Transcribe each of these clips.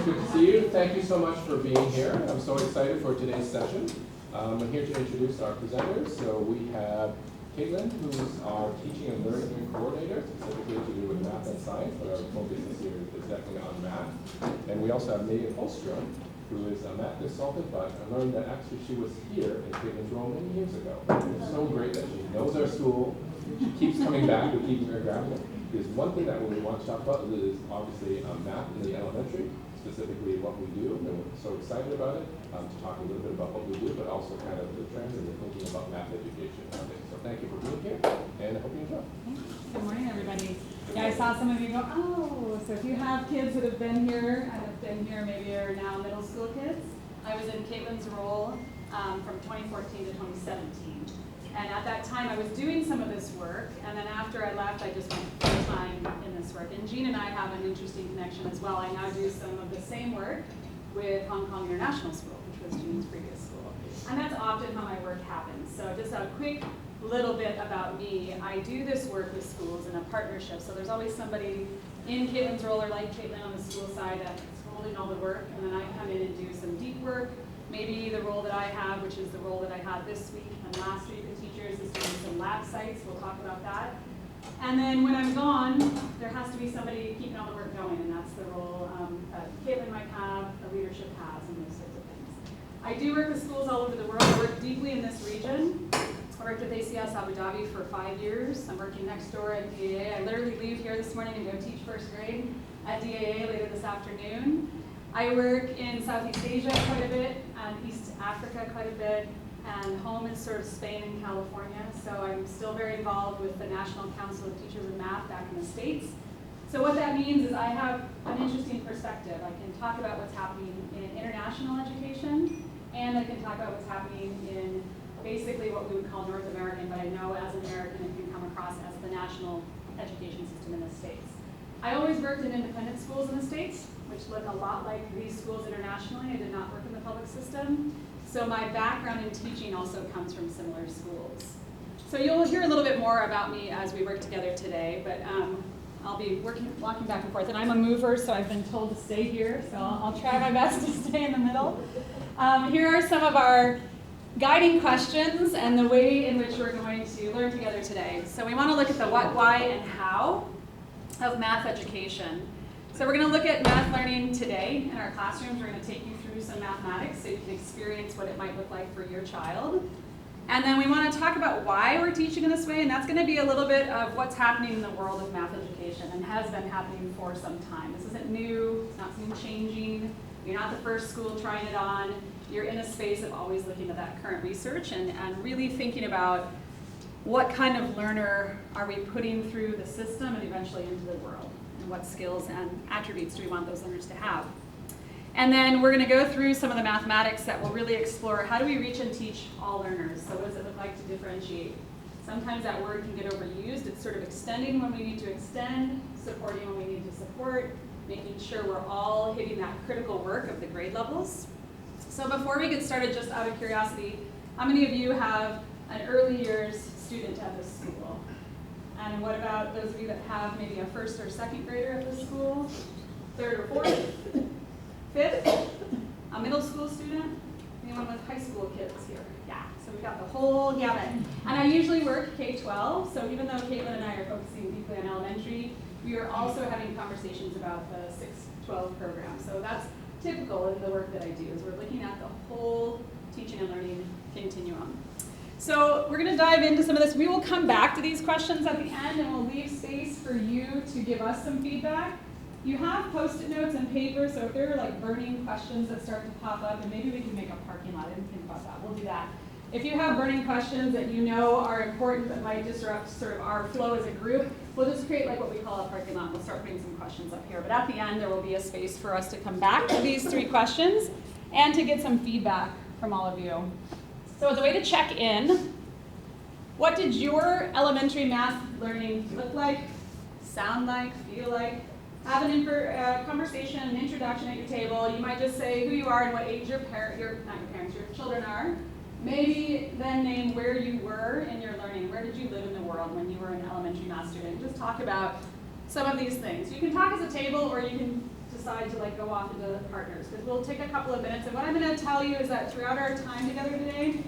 It's good to see you. Thank you so much for being here. I'm so excited for today's session. I'm here to introduce our presenters. So we have Caitlin, who's our teaching and learning coordinator, specifically to do with math and science, but our focus this year is definitely on math. And we also have Megan Holstrom, who is a math consultant, but I learned that actually she was here in Caitlin's role many years ago. It's so great that she knows our school. She keeps coming back with keeping her grounded. There's one thing that we want to talk about is obviously math in the elementary, specifically what we do, and we're so excited about it, to talk a little bit about what we do, but also kind of the trends and the thinking about math education nowadays. So thank you for being here, and I hope you enjoy. Good morning, everybody. Yeah, I saw some of you go, oh, so if you have kids that have been here, and have been here, maybe are now middle school kids. I was in Caitlin's role from 2014 to 2017. And at that time, I was doing some of this work, and then after I left, I just went full-time in this work. And Jean and I have an interesting connection as well. I now do some of the same work with Hong Kong International School, which was Jean's previous school. And that's often how my work happens. So just a quick little bit about me. I do this work with schools in a partnership. So there's always somebody in Caitlin's role or like Caitlin on the school side that's holding all the work, and then I come in and do some deep work. Maybe the role that I have, which is the role that I had this week and last week with teachers, is doing some lab sites. We'll talk about that. And then when I'm gone, there has to be somebody keeping all the work going, and that's the role that Caitlin might have, the leadership has, and those sorts of things. I do work with schools all over the world. I work deeply in this region. I worked with ACS Abu Dhabi for 5 years. I'm working next door at DAA. I literally leave here this morning and go teach first grade at DAA later this afternoon. I work in Southeast Asia quite a bit, and East Africa quite a bit, and home is sort of Spain and California, so I'm still very involved with the National Council of Teachers of Math back in the States. So what that means is I have an interesting perspective. I can talk about what's happening in international education, and I can talk about what's happening in basically what we would call North American, but I know as an American it can come across as the national education system in the States. I always worked in independent schools in the States, which look a lot like these schools internationally. I did not work in the public system. So my background in teaching also comes from similar schools. So you'll hear a little bit more about me as we work together today, but I'll be walking back and forth. And I'm a mover, so I've been told to stay here, so I'll try my best to stay in the middle. Here are some of our guiding questions and the way in which we're going to learn together today. So we want to look at the what, why, and how of math education. So we're going to look at math learning today in our classrooms. We're going to take you through some mathematics so you can experience what it might look like for your child. And then we want to talk about why we're teaching in this way, and that's going to be a little bit of what's happening in the world of math education and has been happening for some time. This isn't new, it's not something changing. You're not the first school trying it on. You're in a space of always looking at that current research and really thinking about what kind of learner are we putting through the system and eventually into the world, and what skills and attributes do we want those learners to have. And then we're going to go through some of the mathematics that will really explore how do we reach and teach all learners. So what does it look like to differentiate? Sometimes that word can get overused. It's sort of extending when we need to extend, supporting when we need to support, making sure we're all hitting that critical work of the grade levels. So before we get started, just out of curiosity, how many of you have an early years student at this school? And what about those of you that have maybe a first or second grader at this school? Third or fourth? Fifth? A middle school student? Anyone with high school kids here? Yeah, so we got the whole gamut. And I usually work K-12, so even though Caitlin and I are focusing deeply on elementary, we are also having conversations about the 6-12 program. So that's typical in the work that I do, is we're looking at the whole teaching and learning continuum. So we're going to dive into some of this. We will come back to these questions at the end, and we'll leave space for you to give us some feedback. You have Post-it notes and paper, so if there are like burning questions that start to pop up, and maybe we can make a parking lot. I didn't think about that. We'll do that. If you have burning questions that you know are important but might disrupt sort of our flow as a group, we'll just create like what we call a parking lot. We'll start putting some questions up here. But at the end, there will be a space for us to come back to these 3 questions and to get some feedback from all of you. So as a way to check in, what did your elementary math learning look like, sound like, feel like? Have a conversation, an introduction at your table. You might just say who you are and what age your children are. Maybe then name where you were in your learning. Where did you live in the world when you were an elementary math student? Just talk about some of these things. You can talk as a table, or you can decide to like go off into partners, because we'll take a couple of minutes, and what I'm going to tell you is that throughout our time together today,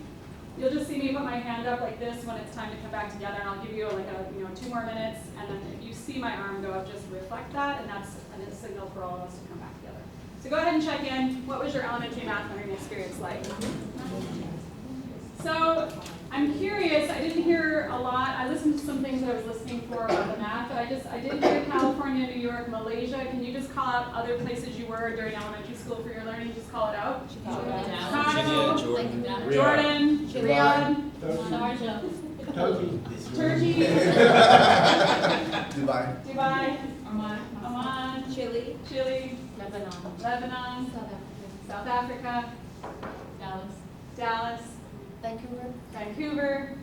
you'll just see me put my hand up like this when it's time to come back together, and I'll give you like a 2 more minutes, and then if you see my arm go up, just reflect that, and that's a signal for all of us to come back together. So go ahead and check in. What was your elementary math learning experience like? So I'm curious, I didn't hear a lot. I listened to some things that I was listening for about the math, but I did hear California, New York, Malaysia. Can you just call out other places you were during elementary school for your learning? Just call it out. Chicago, Jordan, Riyadh, Turkey, Dubai, Oman, Chile, Lebanon, South Africa, Dallas, Vancouver.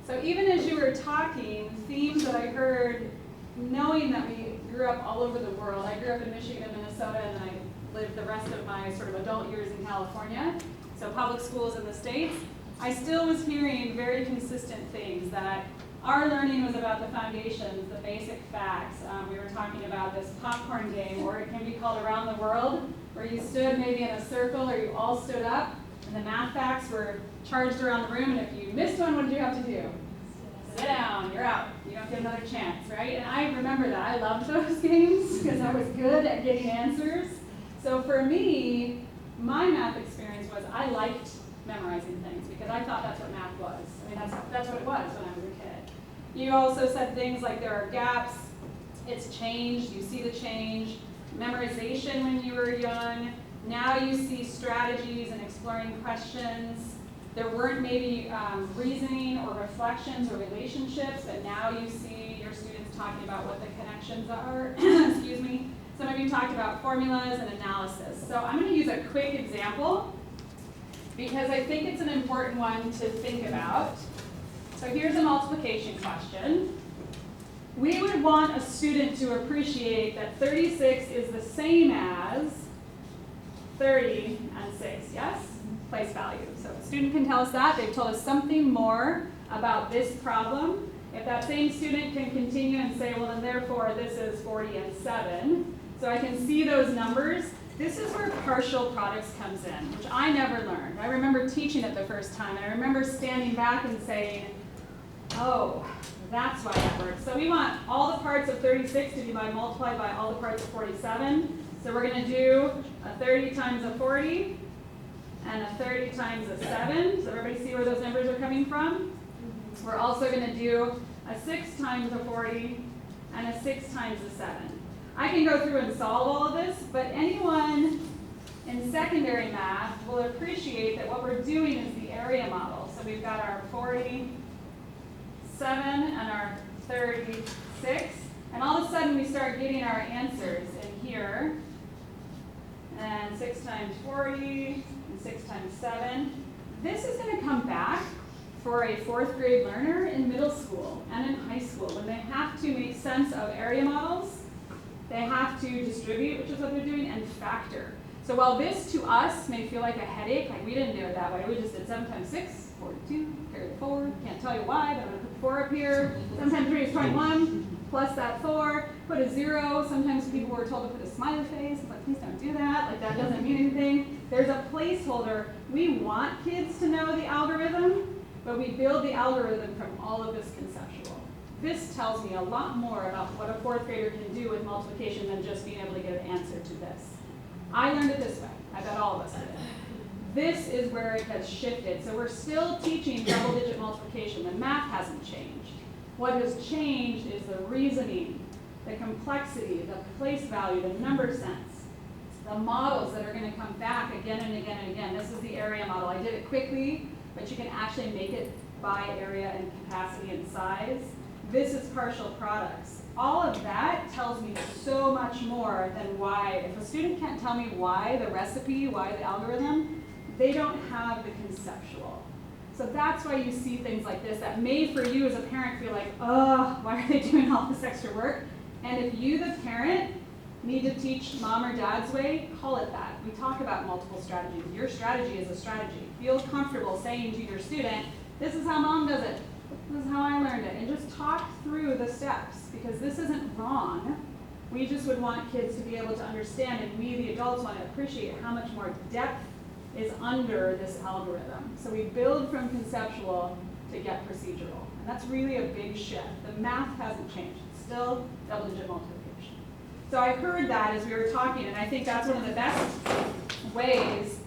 So even as you were talking, themes that I heard, knowing that we grew up all over the world. I grew up in Michigan and Minnesota, and I lived the rest of my sort of adult years in California, so public schools in the States. I still was hearing very consistent things, that our learning was about the foundations, the basic facts. We were talking about this popcorn game, or it can be called Around the World, where you stood maybe in a circle, or you all stood up, and the math facts were charged around the room, and if you missed one, what did you have to do? Sit down, you're out. You don't get another chance, right? And I remember that. I loved those games because I was good at getting answers. So for me, my math experience was I liked memorizing things because I thought that's what math was. I mean, that's what it was when I was a kid. You also said things like there are gaps, it's changed, you see the change, memorization when you were young. Now you see strategies and exploring questions. There weren't maybe reasoning or reflections or relationships, but now you see your students talking about what the connections are. Excuse me. Some of you talked about formulas and analysis. So I'm going to use a quick example because I think it's an important one to think about. So here's a multiplication question. We would want a student to appreciate that 36 is the same as 30 and 6, yes? Place value. So if a student can tell us that, they've told us something more about this problem. If that same student can continue and say, well, then therefore this is 40 and 7. So I can see those numbers. This is where partial products comes in, which I never learned. I remember teaching it the first time, and I remember standing back and saying, oh, that's why that works. So we want all the parts of 36 to be multiplied by all the parts of 47. So we're going to do a 30 times a 40 and a 30 times a 7. So everybody see where those numbers are coming from? We're also going to do a 6 times a 40 and a 6 times a 7. I can go through and solve all of this, but anyone in secondary math will appreciate that what we're doing is the area model. So we've got our 47 and our 36, and all of a sudden we start getting our answers in here. And 6 times 40, and 6 times 7. This is going to come back for a 4th grade learner in middle school and in high school. When they have to make sense of area models, they have to distribute, which is what they're doing, and factor. So while this to us may feel like a headache, like we didn't do it that way, we just did 7 times 6, 42, carry the 4, can't tell you why, but I'm going to put 4 up here. 7 times 3 is 21. Plus that 4, put a 0. Sometimes people were told to put a smiley face. It's like, please don't do that. Like, that doesn't mean anything. There's a placeholder. We want kids to know the algorithm, but we build the algorithm from all of this conceptual. This tells me a lot more about what a 4th grader can do with multiplication than just being able to get an answer to this. I learned it this way. I bet all of us did. This is where it has shifted. So we're still teaching double-digit multiplication. The math hasn't changed. What has changed is the reasoning, the complexity, the place value, the number sense, the models that are going to come back again and again and again. This is the area model. I did it quickly, but you can actually make it by area and capacity and size. This is partial products. All of that tells me so much more than why. If a student can't tell me why the recipe, why the algorithm, they don't have the conceptual. So that's why you see things like this that may for you as a parent feel like, oh, why are they doing all this extra work? And if you, the parent, need to teach mom or dad's way, call it that. We talk about multiple strategies. Your strategy is a strategy. Feel comfortable saying to your student, this is how mom does it. This is how I learned it. And just talk through the steps, because this isn't wrong. We just would want kids to be able to understand, and we, the adults, want to appreciate how much more depth is under this algorithm. So we build from conceptual to get procedural. And that's really a big shift. The math hasn't changed. It's still double-digit multiplication. So I heard that as we were talking, and I think that's one of the best ways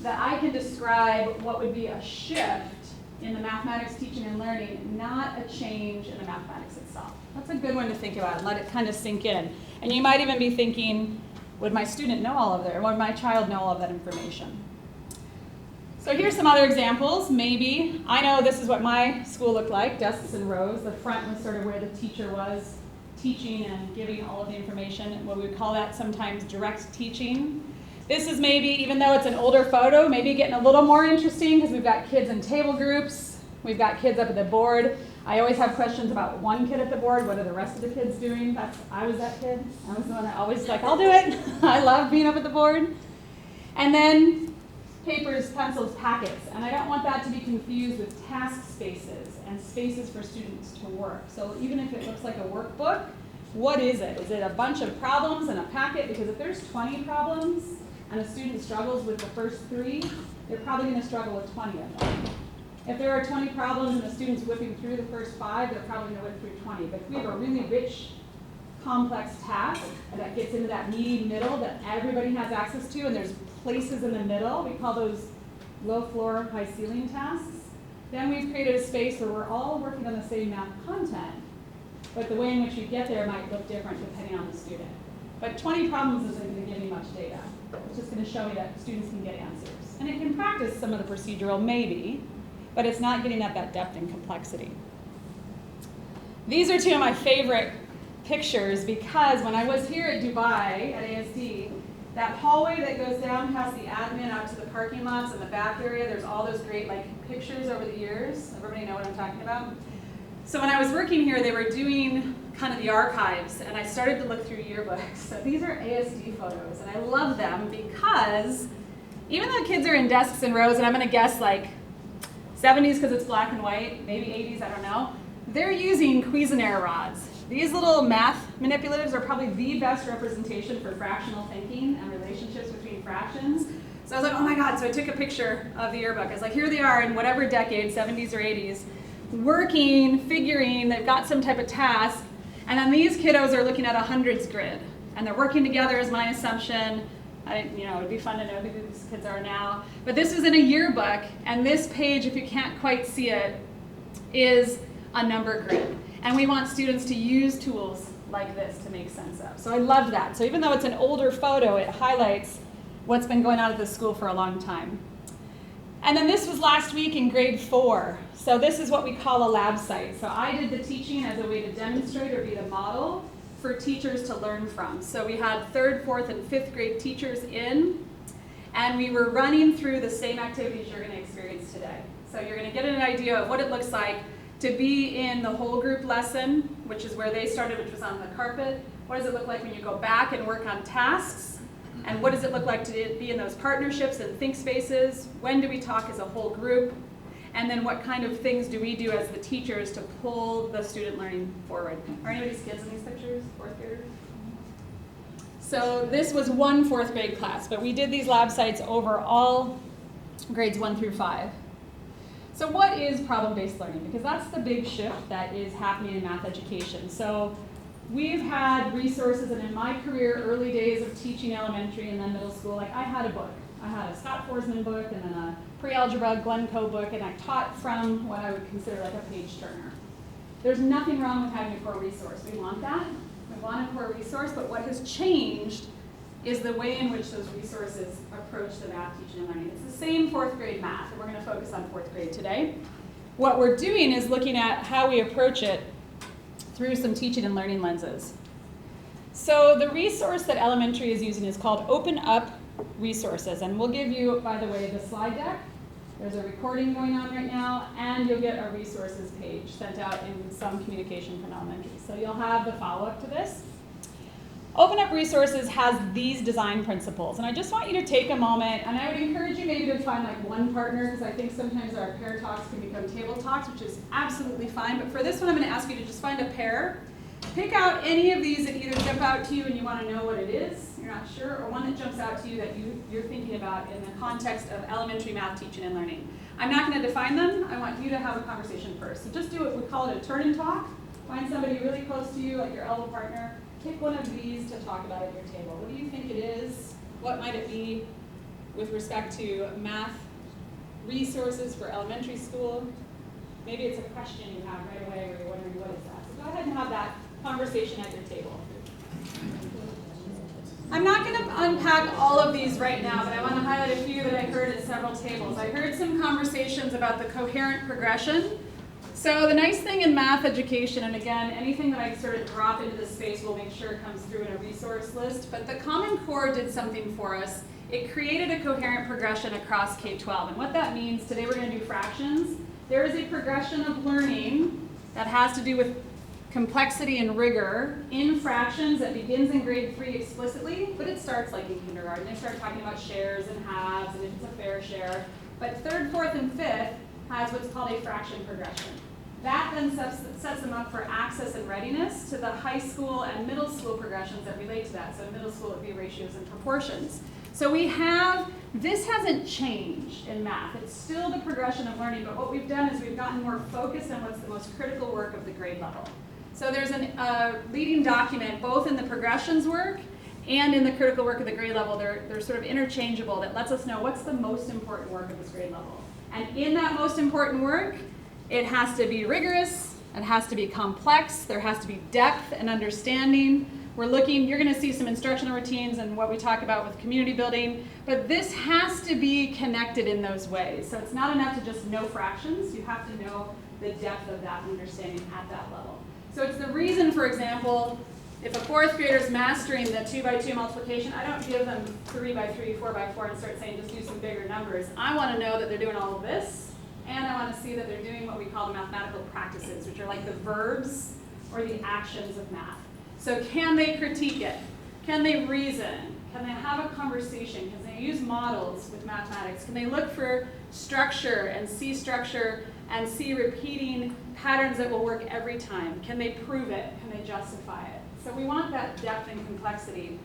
that I can describe what would be a shift in the mathematics teaching and learning, not a change in the mathematics itself. That's a good one to think about, let it kind of sink in. And you might even be thinking, would my student know all of that, or would my child know all of that information? So here's some other examples. Maybe, I know this is what my school looked like, desks and rows. The front was sort of where the teacher was teaching and giving all of the information. What we would call that sometimes direct teaching. This is maybe, even though it's an older photo, maybe getting a little more interesting because we've got kids in table groups. We've got kids up at the board. I always have questions about one kid at the board. What are the rest of the kids doing? I was that kid. I was the one that always like, I'll do it. I love being up at the board. And then papers, pencils, packets. And I don't want that to be confused with task spaces and spaces for students to work. So even if it looks like a workbook, what is it? Is it a bunch of problems in a packet? Because if there's 20 problems and a student struggles with the first 3, they're probably going to struggle with 20 of them. If there are 20 problems and the student's whipping through the first 5, they're probably going to whip through 20. But if we have a really rich, complex task that gets into that meaty middle that everybody has access to, and there's places in the middle, we call those low floor, high ceiling tasks, then we've created a space where we're all working on the same math content, but the way in which you get there might look different depending on the student. But 20 problems isn't going to give me much data. It's just going to show me that students can get answers. And it can practice some of the procedural, maybe, but it's not getting at that depth and complexity. These are 2 of my favorite pictures because when I was here at Dubai at ASD, that hallway that goes down past the admin out to the parking lots in the back area, there's all those great pictures over the years. Everybody know what I'm talking about? So when I was working here, they were doing kind of the archives, and I started to look through yearbooks. So these are ASD photos, and I love them because even though kids are in desks and rows, and I'm going to guess 70s because it's black and white, maybe 80s, I don't know, they're using Cuisenaire rods. These little math manipulatives are probably the best representation for fractional thinking and relationships between fractions. So I was like, oh my God, so I took a picture of the yearbook. I was like, here they are in whatever decade, 70s or 80s, working, figuring, they've got some type of task, and then these kiddos are looking at a hundreds grid, and they're working together is my assumption. It'd be fun to know who these kids are now. But this was in a yearbook, and this page, if you can't quite see it, is a number grid. And we want students to use tools like this to make sense of. So I loved that. So even though it's an older photo, it highlights what's been going on at this school for a long time. And then this was last week in grade 4. So this is what we call a lab site. So I did the teaching as a way to demonstrate or be the model for teachers to learn from. So we had 3rd, 4th, and 5th grade teachers in, and we were running through the same activities you're going to experience today. So you're going to get an idea of what it looks like to be in the whole group lesson, which is where they started, which was on the carpet. What does it look like when you go back and work on tasks? And what does it look like to be in those partnerships and think spaces? When do we talk as a whole group? And then what kind of things do we do as the teachers to pull the student learning forward? Are anybody's kids in these pictures, 4th graders? So this was one 4th grade class, but we did these lab sites over all grades 1 through 5. So what is problem-based learning? Because that's the big shift that is happening in math education. So we've had resources, and in my career, early days of teaching elementary and then middle school, I had a book. I had a Scott Forsman book and then a pre-algebra Glencoe book, and I taught from what I would consider a page turner. There's nothing wrong with having a core resource. We want that. We want a core resource, but what has changed is the way in which those resources approach the math teaching and learning. It's the same 4th grade math, and we're going to focus on 4th grade today. What we're doing is looking at how we approach it through some teaching and learning lenses. So the resource that elementary is using is called Open Up Resources, and we'll give you, by the way, the slide deck. There's a recording going on right now, and you'll get a resources page sent out in some communication from elementary. So you'll have the follow-up to this. Open Up Resources has these design principles, and I just want you to take a moment, and I would encourage you maybe to find one partner, because I think sometimes our pair talks can become table talks, which is absolutely fine, but for this one I'm going to ask you to just find a pair pick out any of these that either jump out to you and you want to know what it is, you're not sure, or one that jumps out to you that you're thinking about in the context of elementary math teaching and learning. I'm not going to define them. I want you to have a conversation first. So just do what we call it a turn and talk. Find somebody really close to you, like your elbow partner. Pick one of these to talk about at your table. What do you think it is? What might it be with respect to math resources for elementary school? Maybe it's a question you have right away where you're wondering what is that. So go ahead and have that conversation at your table. I'm not going to unpack all of these right now, but I want to highlight a few that I heard at several tables. I heard some conversations about the coherent progression. So the nice thing in math education, and again, anything that I sort of drop into this space, we'll make sure it comes through in a resource list, but the Common Core did something for us. It created a coherent progression across K-12, and what that means, today we're going to do fractions. There is a progression of learning that has to do with complexity and rigor in fractions that begins in grade 3 explicitly, but it starts like in kindergarten. They start talking about shares and halves and if it's a fair share. But 3rd, 4th, and 5th has what's called a fraction progression. That then sets them up for access and readiness to the high school and middle school progressions that relate to that. So in middle school it would be ratios and proportions. So we have, this hasn't changed in math. It's still the progression of learning, but what we've done is we've gotten more focused on what's the most critical work of the grade level. So there's a leading document both in the progressions work and in the critical work of the grade level. They're sort of interchangeable that lets us know what's the most important work of this grade level. And in that most important work, it has to be rigorous, it has to be complex, there has to be depth and understanding. We're looking, you're going to see some instructional routines and what we talk about with community building, but this has to be connected in those ways. So it's not enough to just know fractions, you have to know the depth of that understanding at that level. So it's the reason, for example, if a 4th grader is mastering the 2 by 2 multiplication, I don't give them 3 by 3, 4 by 4 and start saying just do some bigger numbers. I want to know that they're doing all of this, and I want to see that they're doing what we call the mathematical practices, which are like the verbs or the actions of math. So can they critique it? Can they reason? Can they have a conversation? Can they use models with mathematics? Can they look for structure and see repeating patterns that will work every time? Can they prove it? Can they justify it? So we want that depth and complexity.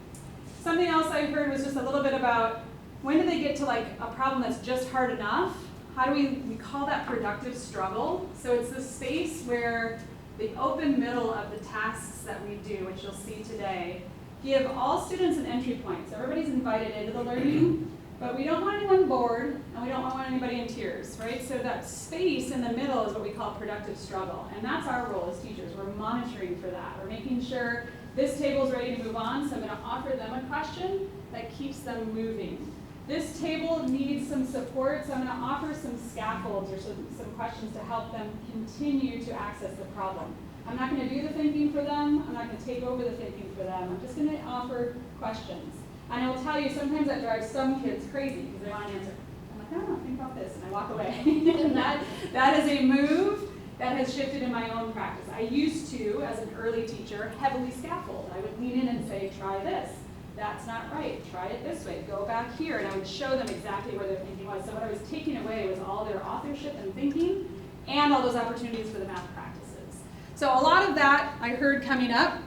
Something else I heard was just a little bit about when do they get to like a problem that's just hard enough? How do we call that productive struggle? So it's the space where the open middle of the tasks that we do, which you'll see today, give all students an entry point. So everybody's invited into the learning, but we don't want anyone bored, and we don't want anybody in tears, right? So that space in the middle is what we call productive struggle, and that's our role as teachers. We're monitoring for that. We're making sure this table's ready to move on, so I'm going to offer them a question that keeps them moving. This table needs some support, so I'm going to offer some scaffolds or some questions to help them continue to access the problem. I'm not going to do the thinking for them. I'm not going to take over the thinking for them. I'm just going to offer questions. And I will tell you, sometimes that drives some kids crazy because they want an answer. I'm like, oh, think about this, and I walk away. And that is a move that has shifted in my own practice. I used to, as an early teacher, heavily scaffold. I would lean in and say, try this. That's not right. Try it this way. Go back here. And I would show them exactly where their thinking was. So what I was taking away was all their authorship and thinking and all those opportunities for the math practices. So a lot of that I heard coming up.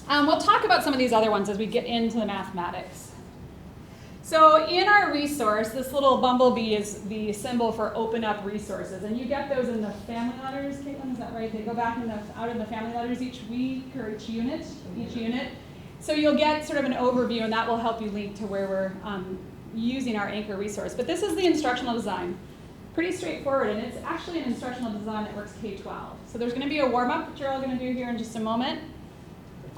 We'll talk about some of these other ones as we get into the mathematics. So in our resource, this little bumblebee is the symbol for open up resources. And you get those in the family letters, Caitlin, is that right? They go back out in the family letters each week or each unit. So you'll get sort of an overview, and that will help you link to where we're using our anchor resource. But this is the instructional design. Pretty straightforward, and it's actually an instructional design that works K-12. So there's going to be a warm-up that you're all going to do here in just a moment.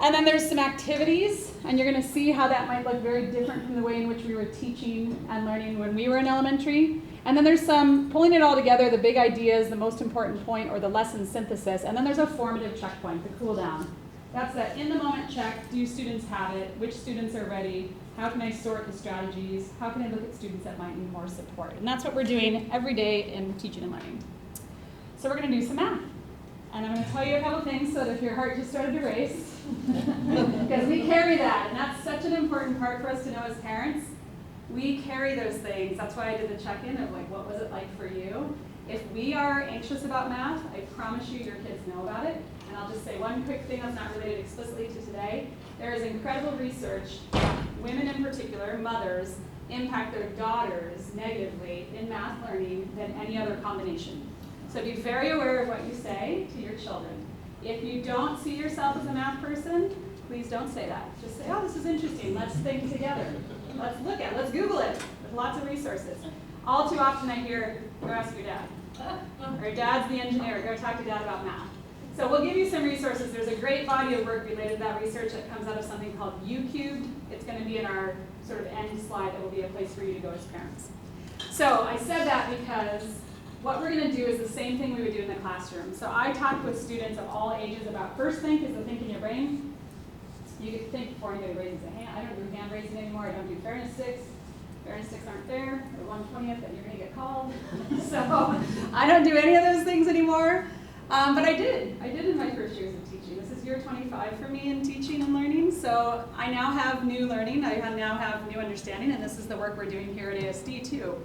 And then there's some activities, and you're going to see how that might look very different from the way in which we were teaching and learning when we were in elementary. And then there's some pulling it all together, the big ideas, the most important point, or the lesson synthesis. And then there's a formative checkpoint, the cool down. That's that in-the-moment check. Do students have it? Which students are ready? How can I sort the strategies? How can I look at students that might need more support? And that's what we're doing every day in teaching and learning. So we're going to do some math. And I'm going to tell you a couple things so that if your heart just started to race, because we carry that. And that's such an important part for us to know as parents. We carry those things. That's why I did the check-in of like, what was it like for you? If we are anxious about math, I promise you your kids know about it. And I'll just say one quick thing that's not related explicitly to today. There is incredible research, women in particular, mothers, impact their daughters negatively in math learning than any other combination. So be very aware of what you say to your children. If you don't see yourself as a math person, please don't say that. Just say, oh, this is interesting. Let's think together. Let's look at it. Let's Google it. There's lots of resources. All too often I hear, go ask your dad. Or your dad's the engineer. Go talk to dad about math. So we'll give you some resources. There's a great body of work related to that research that comes out of something called U-Cubed. It's going to be in our sort of end slide that will be a place for you to go as parents. So I said that because what we're going to do is the same thing we would do in the classroom. So I talk with students of all ages about first think is the think in your brain. You can think before anybody raises a hand. I don't do hand raising anymore. I don't do fairness sticks. Fairness sticks aren't fair. They're 1/20th and you're going to get called. So I don't do any of those things anymore. But I did in my first years of teaching. This is year 25 for me in teaching and learning. So I now have new learning. I now have new understanding. And this is the work we're doing here at ASD too.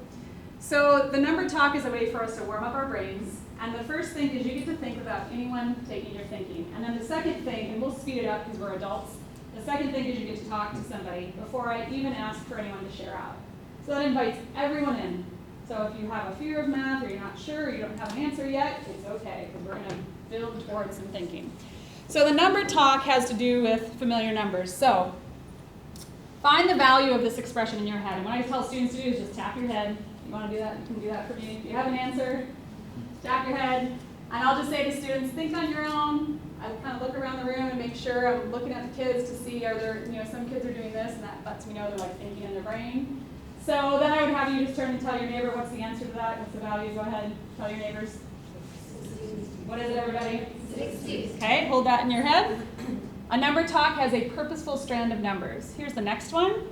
So the number talk is a way for us to warm up our brains. And the first thing is you get to think without anyone taking your thinking. And then the second thing, and we'll speed it up because we're adults, the second thing is you get to talk to somebody before I even ask for anyone to share out. So that invites everyone in. So if you have a fear of math or you're not sure or you don't have an answer yet, it's okay because we're going to build towards some thinking. So the number talk has to do with familiar numbers. So find the value of this expression in your head. And what I tell students to do is just tap your head. You want to do that? You can do that for me. If you have an answer, tap your head. And I'll just say to students, think on your own. I kind of look around the room and make sure I'm looking at the kids to see are there, some kids are doing this and that lets me know they're like thinking in their brain. So then I would have you just turn and tell your neighbor what's the answer to that, what's the value. Go ahead, tell your neighbors. What is it, everybody? 60. Okay, hold that in your head. A number talk has a purposeful strand of numbers. Here's the next one.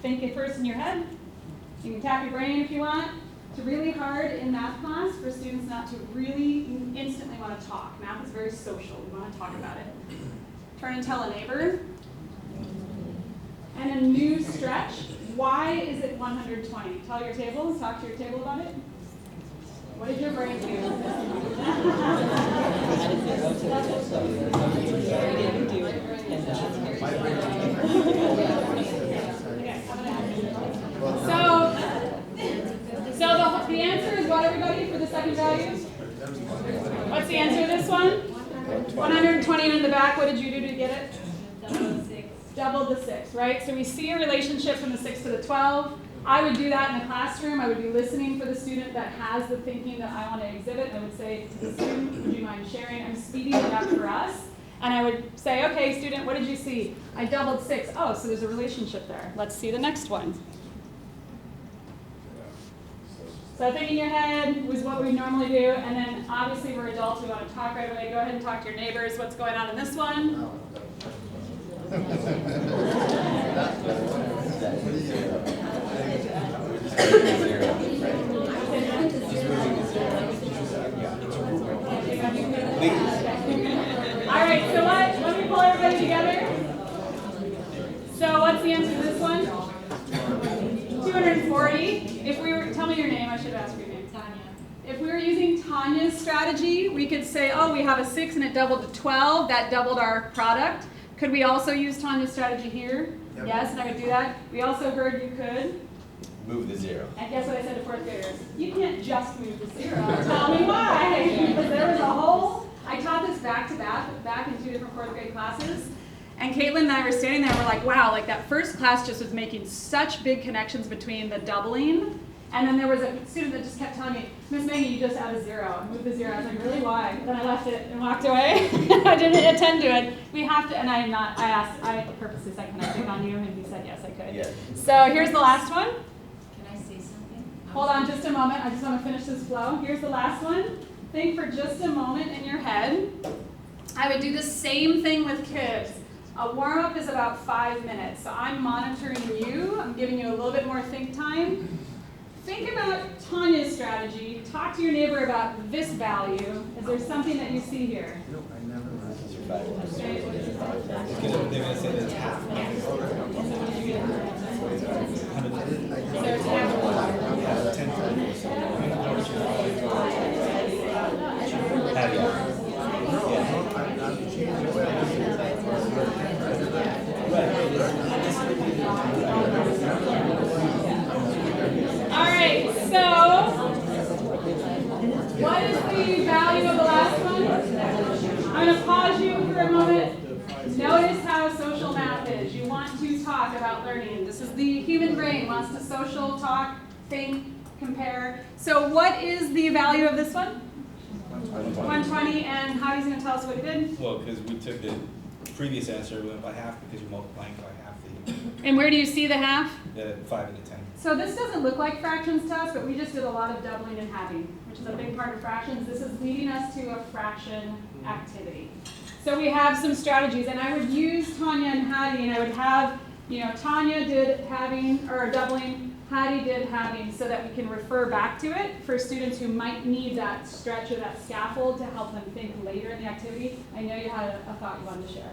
Think it first in your head. You can tap your brain if you want. It's really hard in math class for students not to really instantly want to talk. Math is very social. We want to talk about it. Turn and tell a neighbor. And a new stretch. Why is it 120? Tell your table. Talk to your table about it. What did your brain do? So the answer is what, everybody, for the second value? What's the answer to this one? 120, and in the back, what did you do to get it? Double the 6, right? So we see a relationship from the 6 to the 12. I would do that in the classroom. I would be listening for the student that has the thinking that I want to exhibit. I would say to the student, would you mind sharing? I'm speeding it up for us. And I would say, okay, student, what did you see? I doubled 6. Oh, so there's a relationship there. Let's see the next one. So think in your head was what we normally do. And then obviously we're adults. We want to talk right away. Go ahead and talk to your neighbors. What's going on in this one? All right, so let me pull everybody together. So what's the answer to this one? 240. If we were, tell me your name, I should ask your name. Tanya. If we were using Tanya's strategy, we could say, oh, we have a 6 and it doubled to 12. That doubled our product. Could we also use Tanya's strategy here? Yep. Yes, and I would do that. We also heard you could move the 0. And guess what I said to 4th graders? You can't just move the 0. Tell me why. Because there was a whole, I taught this back to back in 2 different 4th grade classes. And Caitlin and I were standing there and we're like, wow, like that first class just was making such big connections between the doubling. And then there was a student that just kept telling me, Miss Maggie, you just add a 0. I moved the 0. I was like, really, why? Then I left it and walked away. I didn't attend to it. We have to, and I purposely said, can I pick on you? And he said, yes, I could. Yes. So here's the last one. Can I say something? Hold on just a moment. I just want to finish this flow. Here's the last one. Think for just a moment in your head. I would do the same thing with kids. A warm-up is about 5 minutes. So I'm monitoring you. I'm giving you a little bit more think time. Think about Tanya's strategy. Talk to your neighbor about this value. Is there something that you see here? No, I never okay, they're going to say that's half. a moment. Notice how social math is. You want to talk about learning. This is the human brain, wants to social, talk, think, compare. So what is the value of this one? 120, and Heidi's going to tell us what he did. Well, because we took the previous answer, we went by half because you're multiplying by half the And where do you see the half? 5 and the 10. So this doesn't look like fractions to us, but we just did a lot of doubling and halving, which is a big part of fractions. This is leading us to a fraction activity. So we have some strategies, and I would use Tanya and Heidi, and I would have, Tanya did halving or doubling, Heidi did halving, so that we can refer back to it for students who might need that stretch or that scaffold to help them think later in the activity. I know you had a thought you wanted to share.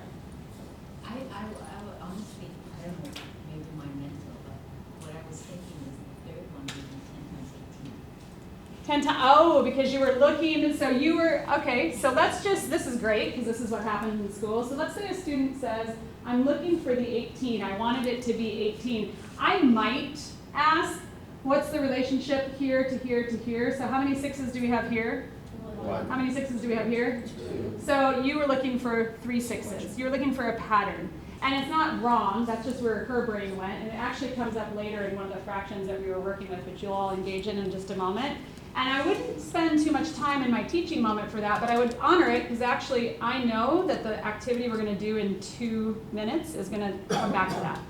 I would honestly, I don't know, maybe my mental, but what I was thinking is the third one would be 10 times 18. 10 times, oh, because you were looking, so you were, okay, so let's just, this is great, because this is what happens in school. So let's say a student says, I'm looking for the 18, I wanted it to be 18. I might ask, what's the relationship here to here to here? So how many 6s do we have here? 1. How many 6s do we have here? 2. So you were looking for 3 6s. You were looking for a pattern. And it's not wrong, that's just where her brain went. And it actually comes up later in one of the fractions that we were working with, which you'll all engage in just a moment. And I wouldn't spend too much time in my teaching moment for that, but I would honor it, because actually I know that the activity we're going to do in 2 minutes is going to come back to that.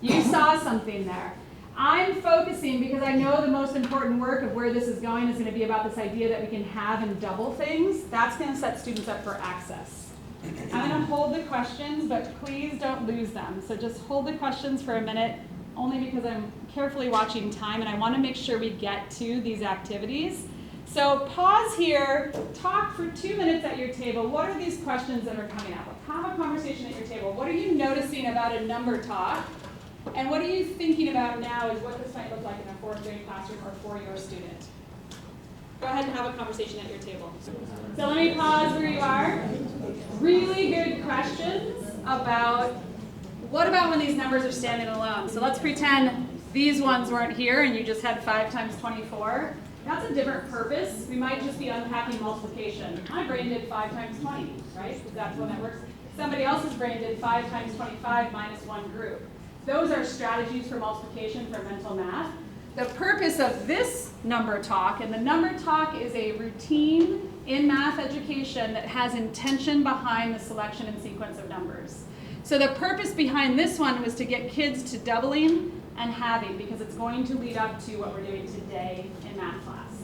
You saw something there. I'm focusing because I know the most important work of where this is going is going to be about this idea that we can have and double things. That's going to set students up for access. I'm going to hold the questions, but please don't lose them. So just hold the questions for a minute, only because I'm carefully watching time and I want to make sure we get to these activities. So pause here, talk for 2 minutes at your table. What are these questions that are coming up? Have a conversation at your table. What are you noticing about a number talk? And what are you thinking about now is what this might look like in a 4th grade classroom or for your student? Go ahead and have a conversation at your table. So let me pause where you are. Really good questions about what about when these numbers are standing alone? So let's pretend these ones weren't here and you just had 5 times 24. That's a different purpose. We might just be unpacking multiplication. My brain did 5 times 20, right? Because that's when that works. Somebody else's brain did 5 times 25 minus 1 group. Those are strategies for multiplication for mental math. The purpose of this number talk, and the number talk is a routine in math education that has intention behind the selection and sequence of numbers. So the purpose behind this one was to get kids to doubling and halving, because it's going to lead up to what we're doing today in math class.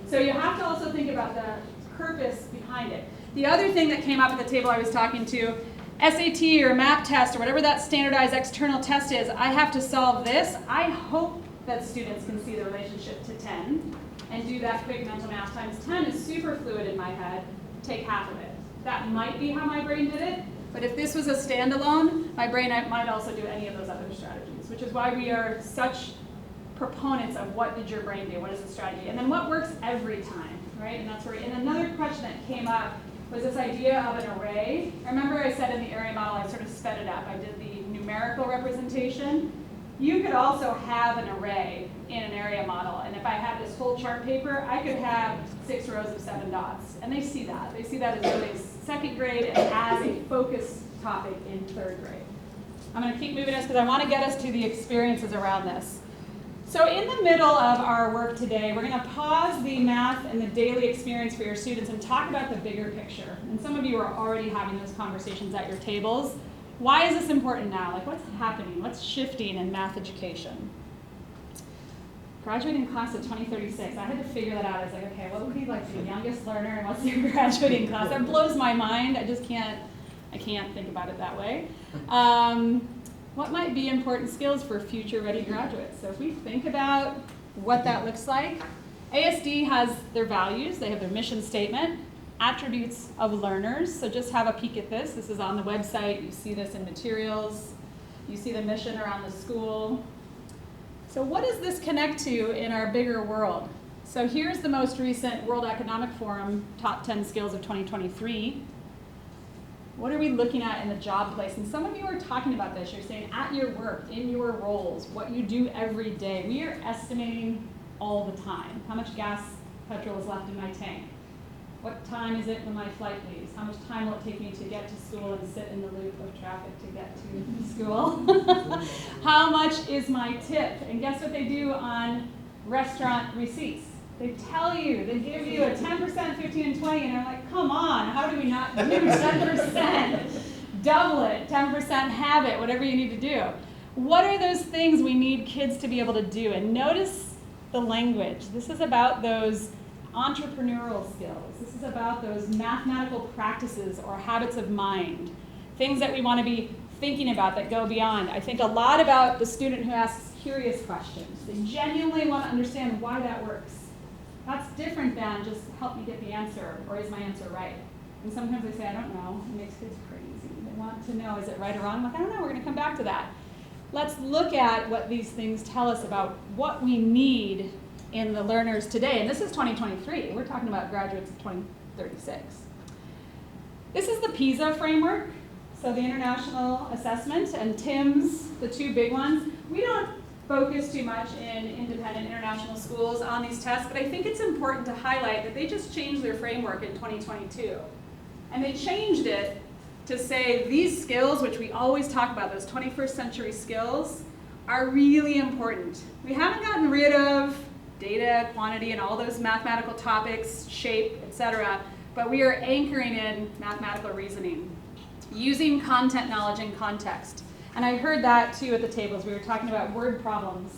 So you have to also think about the purpose behind it. The other thing that came up at the table I was talking to, SAT or MAP test or whatever that standardized external test is, I have to solve this. I hope that students can see the relationship to 10 and do that quick mental math times 10 is super fluid in my head, take half of it. That might be how my brain did it, but if this was a standalone, my brain might also do any of those other strategies, which is why we are such proponents of what did your brain do, what is the strategy, and then what works every time, right? And that's where, and another question that came up was this idea of an array. Remember I said in the area model, I sort of sped it up. I did the numerical representation. You could also have an array in an area model. And if I had this whole chart paper, I could have 6 rows of 7 dots. And they see that. They see that as really 2nd grade and as a focus topic in 3rd grade. I'm going to keep moving us because I want to get us to the experiences around this. So in the middle of our work today, we're going to pause the math and the daily experience for your students and talk about the bigger picture. And some of you are already having those conversations at your tables. Why is this important now? Like, what's happening? What's shifting in math education? Graduating class of 2036. I had to figure that out. I was like, okay, what would be like the youngest learner and what's their graduating class? That blows my mind. I can't think about it that way. What might be important skills for future-ready graduates? So if we think about what that looks like, ASD has their values. They have their mission statement, attributes of learners. So just have a peek at this. This is on the website. You see this in materials. You see the mission around the school. So what does this connect to in our bigger world? So here's the most recent World Economic Forum Top 10 Skills of 2023. What are we looking at in the job place? And some of you are talking about this. You're saying at your work, in your roles, what you do every day. We are estimating all the time. How much gas, petrol is left in my tank? What time is it when my flight leaves? How much time will it take me to get to school and sit in the loop of traffic to get to school? How much is my tip? And guess what they do on restaurant receipts? They tell you, they give you a 10%, 15, and 20, and I'm like, come on, how do we not do 10%? Double it, 10%, have it, whatever you need to do. What are those things we need kids to be able to do? And notice the language. This is about those entrepreneurial skills. This is about those mathematical practices or habits of mind, things that we want to be thinking about that go beyond. I think a lot about the student who asks curious questions. They genuinely want to understand why that works. That's different than just help me get the answer, or is my answer right? And sometimes they say, I don't know. It makes kids crazy. They want to know, is it right or wrong? I'm like, I don't know, we're going to come back to that. Let's look at what these things tell us about what we need in the learners today. And this is 2023. We're talking about graduates of 2036. This is the PISA framework. So the International Assessment and TIMSS, the two big ones. We don't focus too much in independent international schools on these tests, but I think it's important to highlight that they just changed their framework in 2022. And they changed it to say these skills, which we always talk about, those 21st century skills, are really important. We haven't gotten rid of data, quantity, and all those mathematical topics, shape, etc., but we are anchoring in mathematical reasoning, using content knowledge in context. And I heard that too at the tables. We were talking about word problems,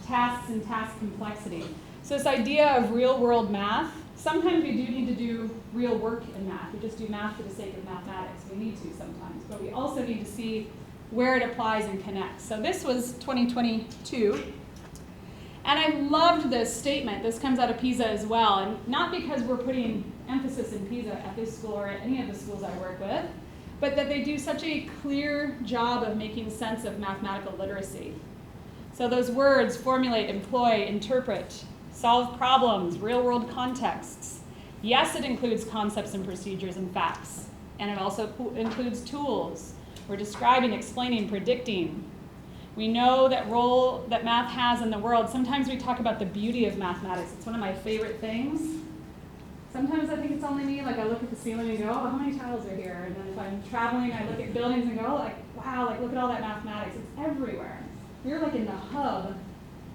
tasks, and task complexity. So this idea of real world math, sometimes we do need to do real work in math. We just do math for the sake of mathematics. We need to sometimes, but we also need to see where it applies and connects. So this was 2022. And I loved this statement. This comes out of PISA as well. And not because we're putting emphasis in PISA at this school or at any of the schools I work with, but that they do such a clear job of making sense of mathematical literacy. So those words, formulate, employ, interpret, solve problems, real-world contexts. Yes, it includes concepts and procedures and facts. And it also includes tools. We're describing, explaining, predicting. We know that role that math has in the world. Sometimes we talk about the beauty of mathematics. It's one of my favorite things. Sometimes I think it's only me, like I look at the ceiling and go, oh, how many tiles are here? And then if I'm traveling, I look at buildings and go, like, wow, like look at all that mathematics. It's everywhere. We're like in the hub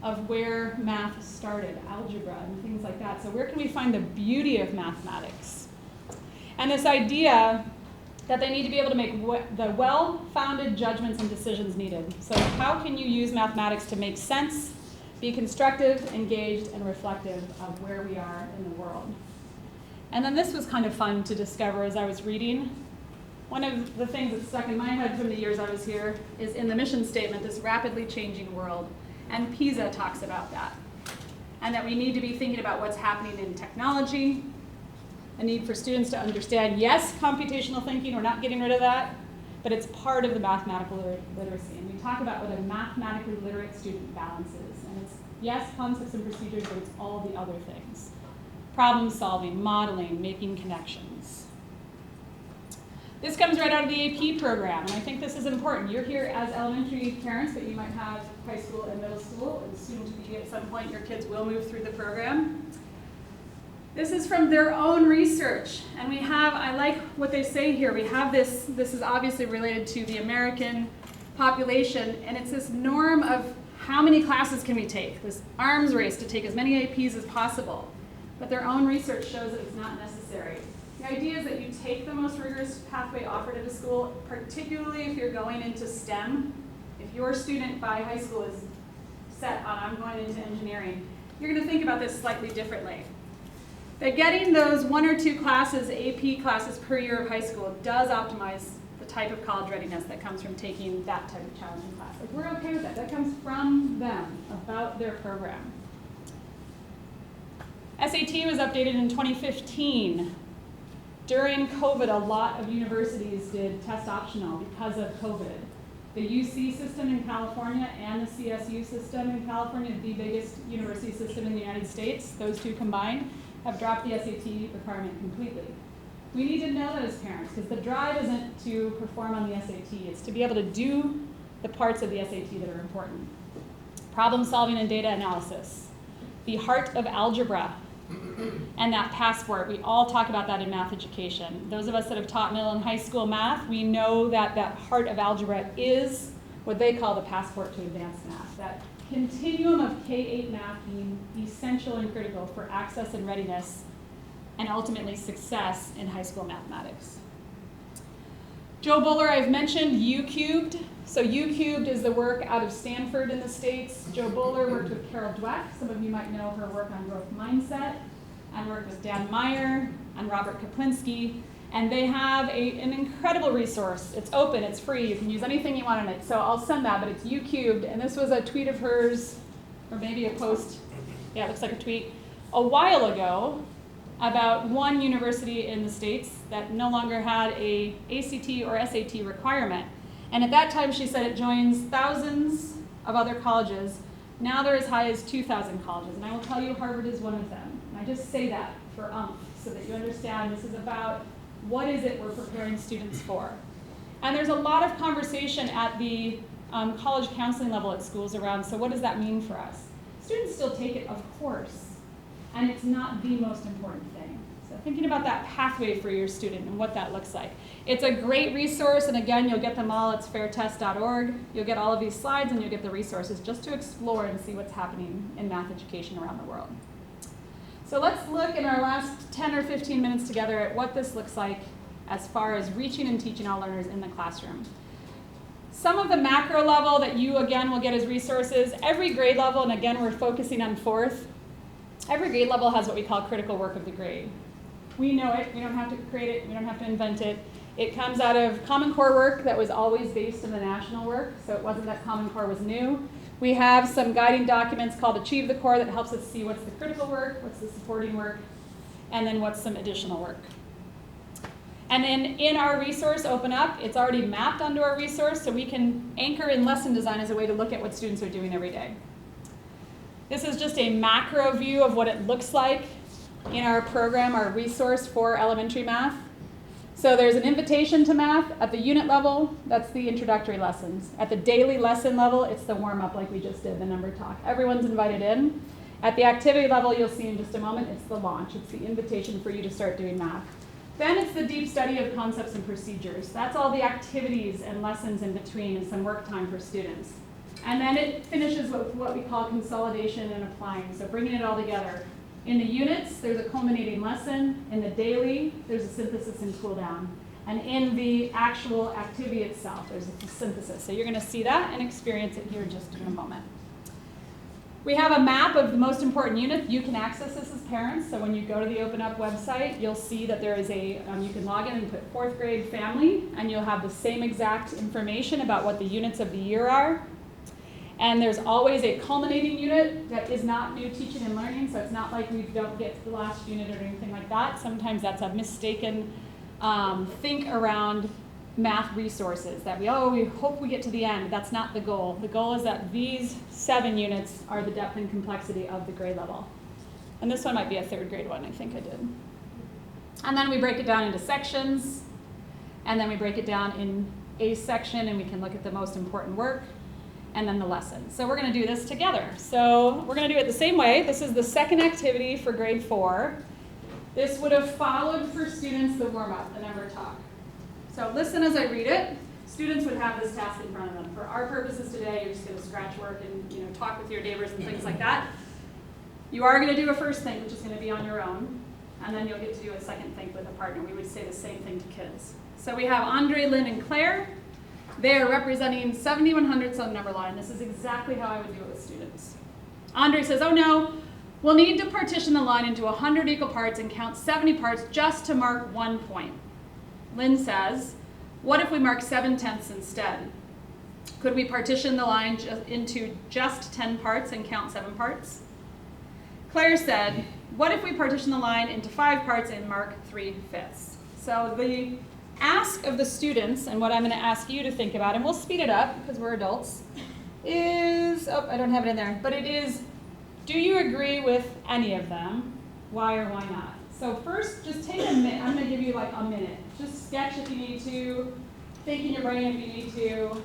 of where math started, algebra and things like that. So where can we find the beauty of mathematics? And this idea that they need to be able to make the well-founded judgments and decisions needed. So how can you use mathematics to make sense, be constructive, engaged, and reflective of where we are in the world? And then this was kind of fun to discover as I was reading. One of the things that stuck in my head from the years I was here is in the mission statement, this rapidly changing world. And PISA talks about that. And that we need to be thinking about what's happening in technology, a need for students to understand, yes, computational thinking, we're not getting rid of that, but it's part of the mathematical literacy. And we talk about what a mathematically literate student balances. And it's, yes, concepts and procedures, but it's all the other things. Problem solving, modeling, making connections. This comes right out of the AP program, and I think this is important. You're here as elementary parents, but you might have high school and middle school, and soon to be at some point your kids will move through the program. This is from their own research, and we have, I like what they say here, we have this is obviously related to the American population, and it's this norm of how many classes can we take, this arms race to take as many APs as possible. But their own research shows that it's not necessary. The idea is that you take the most rigorous pathway offered at a school, particularly if you're going into STEM. If your student by high school is set on, I'm going into engineering, you're going to think about this slightly differently. That getting those 1 or 2 classes, AP classes per year of high school, does optimize the type of college readiness that comes from taking that type of challenging class. Like, we're okay with that. That comes from them, about their program. SAT was updated in 2015. During COVID, a lot of universities did test optional because of COVID. The UC system in California and the CSU system in California, the biggest university system in the United States, those two combined, have dropped the SAT requirement completely. We need to know that as parents, because the drive isn't to perform on the SAT, it's to be able to do the parts of the SAT that are important. Problem solving and data analysis. The heart of algebra. And that passport, we all talk about that in math education. Those of us that have taught middle and high school math, we know that that heart of algebra is what they call the passport to advanced math. That continuum of K-8 math being essential and critical for access and readiness and ultimately success in high school mathematics. Joe Buller, I've mentioned U-Cubed. So U-Cubed is the work out of Stanford in the States. Joe Buller worked with Carol Dweck. Some of you might know her work on growth mindset, and worked with Dan Meyer and Robert Kaplinski. And they have an incredible resource. It's open, it's free, you can use anything you want in it. So I'll send that, but it's U-Cubed. And this was a tweet of hers, or maybe a post, yeah, it looks like a tweet, a while ago about one university in the States that no longer had a ACT or SAT requirement. And at that time she said it joins thousands of other colleges. Now they're as high as 2,000 colleges. And I will tell you Harvard is one of them. And I just say that for so that you understand this is about what is it we're preparing students for. And there's a lot of conversation at the college counseling level at schools around, so what does that mean for us? Students still take it, of course, and it's not the most important thing. So thinking about that pathway for your student and what that looks like. It's a great resource, and again, you'll get them all at fairtest.org. You'll get all of these slides and you'll get the resources just to explore and see what's happening in math education around the world. So let's look in our last 10 or 15 minutes together at what this looks like as far as reaching and teaching all learners in the classroom. Some of the macro level that you, again, will get as resources, every grade level, and again, we're focusing on fourth, every grade level has what we call critical work of the grade. We know it, we don't have to create it, we don't have to invent it. It comes out of Common Core work that was always based in the national work, so it wasn't that Common Core was new. We have some guiding documents called Achieve the Core that helps us see what's the critical work, what's the supporting work, and then what's some additional work. And then in our resource, Open Up, it's already mapped onto our resource, so we can anchor in lesson design as a way to look at what students are doing every day. This is just a macro view of what it looks like in our program, our resource for elementary math. So there's an invitation to math. At the unit level, that's the introductory lessons. At the daily lesson level, it's the warm-up like we just did, the number talk. Everyone's invited in. At the activity level, you'll see in just a moment, it's the launch. It's the invitation for you to start doing math. Then it's the deep study of concepts and procedures. That's all the activities and lessons in between and some work time for students. And then it finishes with what we call consolidation and applying, so bringing it all together. In the units, there's a culminating lesson. In the daily, there's a synthesis and cool down. And in the actual activity itself, there's a synthesis. So you're going to see that and experience it here just in a moment. We have a map of the most important units. You can access this as parents. So when you go to the Open Up website, you'll see that there is a, you can log in and put fourth grade family, and you'll have the same exact information about what the units of the year are. And there's always a culminating unit that is not new teaching and learning, so it's not like we don't get to the last unit or anything like that. Sometimes that's a mistaken think around math resources, that we hope we get to the end. That's not the goal. The goal is that these 7 units are the depth and complexity of the grade level. And this one might be a 3rd grade one, I think I did. And then we break it down into sections, and then we break it down in a section, and we can look at the most important work, and then the lesson. So we're going to do this together. So we're going to do it the same way. This is the second activity for grade 4. This would have followed for students the warm-up, the number talk. So listen as I read it. Students would have this task in front of them. For our purposes today, you're just going to scratch work and talk with your neighbors and things like that. You are going to do a first think, which is going to be on your own, and then you'll get to do a second think with a partner. We would say the same thing to kids. So we have Andre, Lynn, and Claire. They are representing 70/100ths on the number line. This is exactly how I would do it with students. Andre says, oh no, we'll need to partition the line into 100 equal parts and count 70 parts just to mark 1 point. Lynn says, what if we mark 7/10 instead? Could we partition the line into just 10 parts and count 7 parts? Claire said, what if we partition the line into 5 parts and mark 3/5? So the ask of the students, and what I'm going to ask you to think about, and we'll speed it up because we're adults, is, oh, I don't have it in there, but it is, do you agree with any of them? Why or why not? So first, just take a minute. I'm going to give you like a minute. Just sketch if you need to, think in your brain if you need to.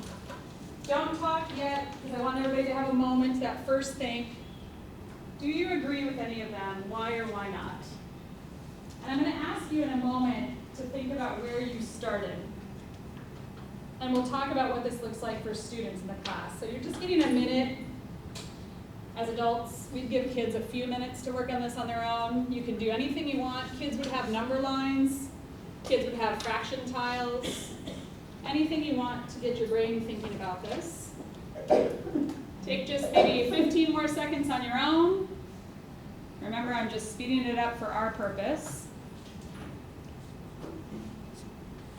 Don't talk yet, because I want everybody to have a moment, that first think. Do you agree with any of them? Why or why not? And I'm going to ask you in a moment to think about where you started. And we'll talk about what this looks like for students in the class. So you're just getting a minute. As adults, we'd give kids a few minutes to work on this on their own. You can do anything you want. Kids would have number lines. Kids would have fraction tiles. Anything you want to get your brain thinking about this. Take just maybe 15 more seconds on your own. Remember, I'm just speeding it up for our purpose.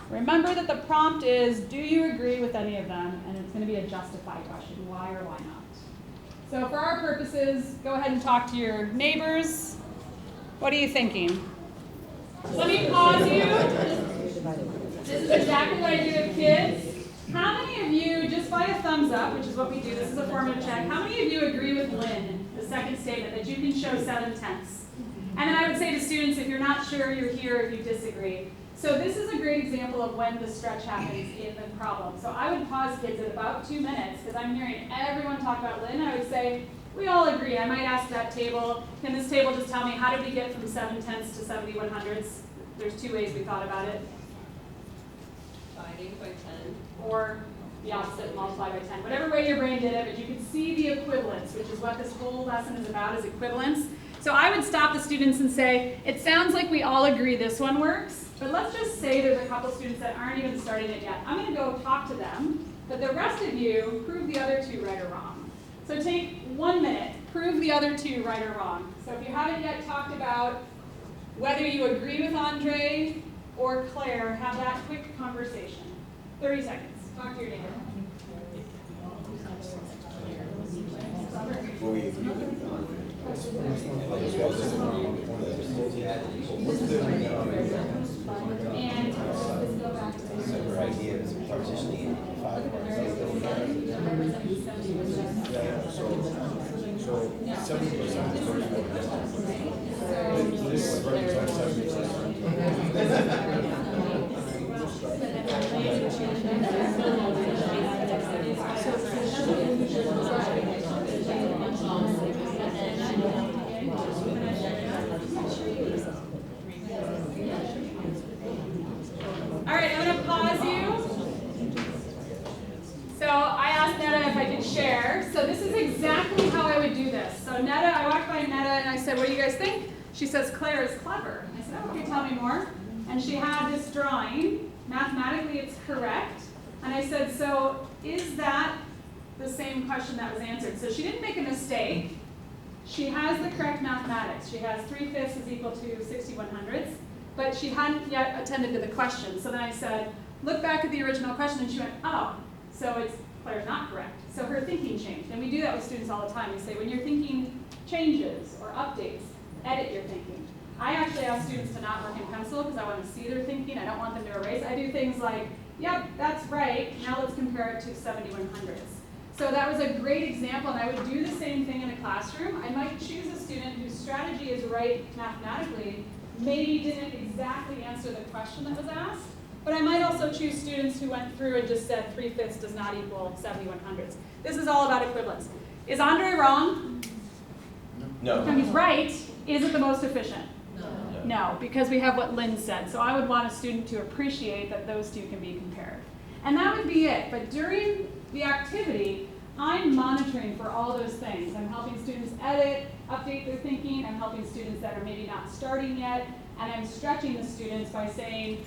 Remember that the prompt is, do you agree with any of them? And it's going to be a justify question, why or why not. So for our purposes, go ahead and talk to your neighbors. What are you thinking? Let me pause you. This is exactly what I do with kids. How many of you, just by a thumbs up, which is what we do, this is a formative check, how many of you agree with Lynn, the second statement, that you can show 7/10? And then I would say to students, if you're not sure, you're here if you disagree. So this is a great example of when the stretch happens in the problem. So I would pause kids at about 2 minutes, because I'm hearing everyone talk about Lynn. I would say, we all agree. I might ask that table, can this table just tell me how did we get from 7/10 to 71/100? There's 2 ways we thought about it. Dividing by 10. Or the opposite, multiply by 10. Whatever way your brain did it, but you can see the equivalence, which is what this whole lesson is about, is equivalence. So I would stop the students and say, it sounds like we all agree this one works, but let's just say there's a couple students that aren't even starting it yet. I'm going to go talk to them, but the rest of you prove the other 2 right or wrong. So take 1 minute, prove the other 2 right or wrong. So if you haven't yet talked about whether you agree with Andre or Claire, have that quick conversation. 30 seconds. Talk to your neighbor. And let's go back to this. Her idea is partitioning it into 5 All right, I'm going to pause you. So I asked Netta if I could share. So this is exactly how I would do this. So Netta, I walked by Netta and I said, what do you guys think? She says, Claire is clever. I said, oh, okay, tell me more. And she had this drawing. Mathematically, it's correct. And I said, so is that the same question that was answered? So she didn't make a mistake. She has the correct mathematics. She has 3/5 is equal to 61/100. But she hadn't yet attended to the question. So then I said, look back at the original question, and she went, oh, so Claire's not correct. So her thinking changed. And we do that with students all the time. We say, when your thinking changes or updates, edit your thinking. I actually ask students to not work in pencil because I want to see their thinking. I don't want them to erase. I do things like, yep, that's right. Now let's compare it to 71/100. So that was a great example, and I would do the same thing in a classroom. I might choose a student whose strategy is right mathematically, maybe didn't exactly answer the question that was asked, but I might also choose students who went through and just said 3/5 does not equal 71/100. This is all about equivalence. Is Andre wrong? No. No, he's right. Is it the most efficient? No. No, because we have what Lynn said. So I would want a student to appreciate that those 2 can be compared. And that would be it. But during the activity, I'm monitoring for all those things. I'm helping students edit, update their thinking. I'm helping students that are maybe not starting yet. And I'm stretching the students by saying,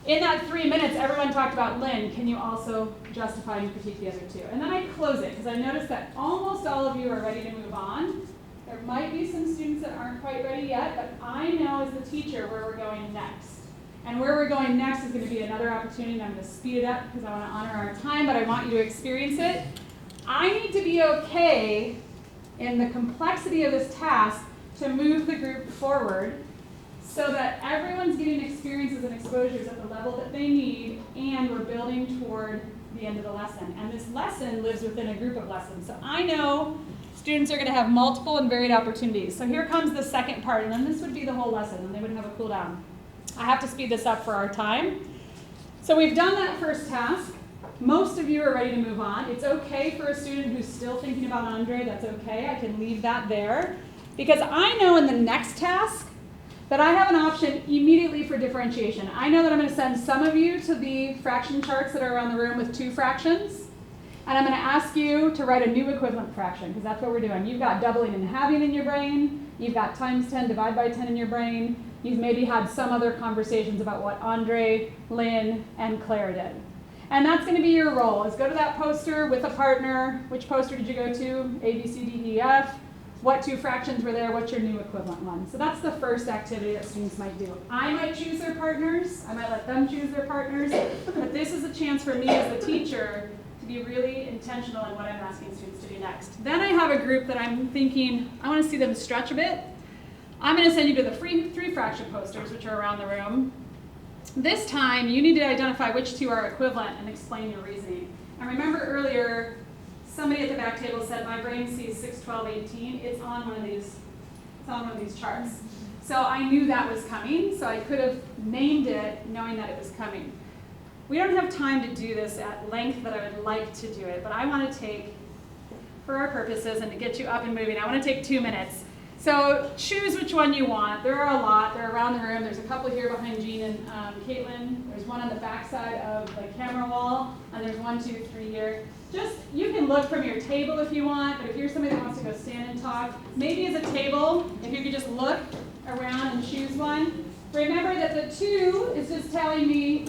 in that 3 minutes, everyone talked about Lynn. Can you also justify and critique the other 2? And then I close it, because I noticed that almost all of you are ready to move on. There might be some students that aren't quite ready yet, but I know as the teacher where we're going next. And where we're going next is going to be another opportunity, and I'm going to speed it up because I want to honor our time, but I want you to experience it. I need to be okay in the complexity of this task to move the group forward so that everyone's getting experiences and exposures at the level that they need, and we're building toward the end of the lesson. And this lesson lives within a group of lessons. So I know students are going to have multiple and varied opportunities. So here comes the second part, and then this would be the whole lesson, and they would have a cool down. I have to speed this up for our time. So we've done that first task. most of you are ready to move on. It's okay for a student who's still thinking about Andre, that's okay. I can leave that there. Because I know in the next task that I have an option immediately for differentiation. I know that I'm going to send some of you to the fraction charts that are around the room with 2 fractions. And I'm going to ask you to write a new equivalent fraction, because that's what we're doing. You've got doubling and halving in your brain. You've got times 10, divide by 10 in your brain. You've maybe had some other conversations about what Andre, Lynn, and Claire did. And that's going to be your role, is go to that poster with a partner. Which poster did you go to? A, B, C, D, E, F. What 2 fractions were there? What's your new equivalent one? So that's the first activity that students might do. I might choose their partners. I might let them choose their partners. But this is a chance for me as the teacher to be really intentional in what I'm asking students to do next. Then I have a group that I'm thinking, I want to see them stretch a bit. I'm going to send you to the 3 fraction posters, which are around the room. This time, you need to identify which 2 are equivalent and explain your reasoning. And remember earlier, somebody at the back table said, my brain sees 6, 12, 18. It's on one of these charts. So I knew that was coming, so I could have named it knowing that it was coming. We don't have time to do this at length that I would like to do it, but I want to take, for our purposes and to get you up and moving, I want to take 2 minutes. So choose which one you want. There are a lot. They're around the room. There's a couple here behind Jean and Caitlin. There's one on the back side of the camera wall, and there's 1, 2, 3 here. Just, you can look from your table if you want, but if you're somebody that wants to go stand and talk, maybe as a table, if you could just look around and choose one. Remember that the 2 is just telling me